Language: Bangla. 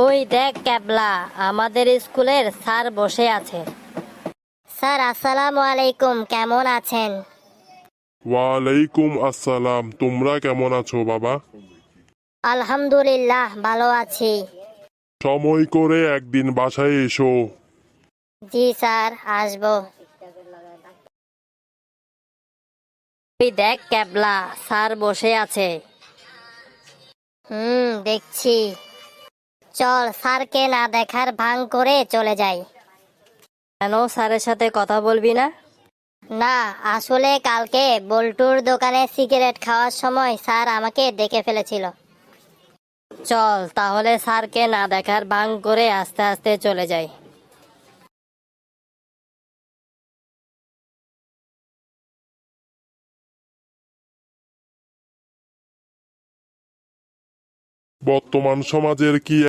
ওই দেখ ক্যাবলা, আমাদের স্কুলের স্যার বসে আছে। স্যার আসসালামু আলাইকুম, কেমন আছেন? ওয়ালাইকুম আসসালাম। তোমরা কেমন আছো বাবা? আলহামদুলিল্লাহ ভালো আছি। সময় করে একদিন বাসায় এসো। জি স্যার, আসবো। ওই দেখ ক্যাবলা, স্যার বসে আছে। দেখছি। চল স্যারকে না দেখার ভান করে চলে যাই। কেন স্যারের সাথে কথা বলবি না? না, আসলে কালকে বল্টুর দোকানে সিগারেট খাওয়ার সময় স্যার আমাকে দেখে ফেলেছিল। চল তাহলে স্যারকে না দেখার ভান করে আস্তে আস্তে চলে যাই। বর্তমান সমাজের কি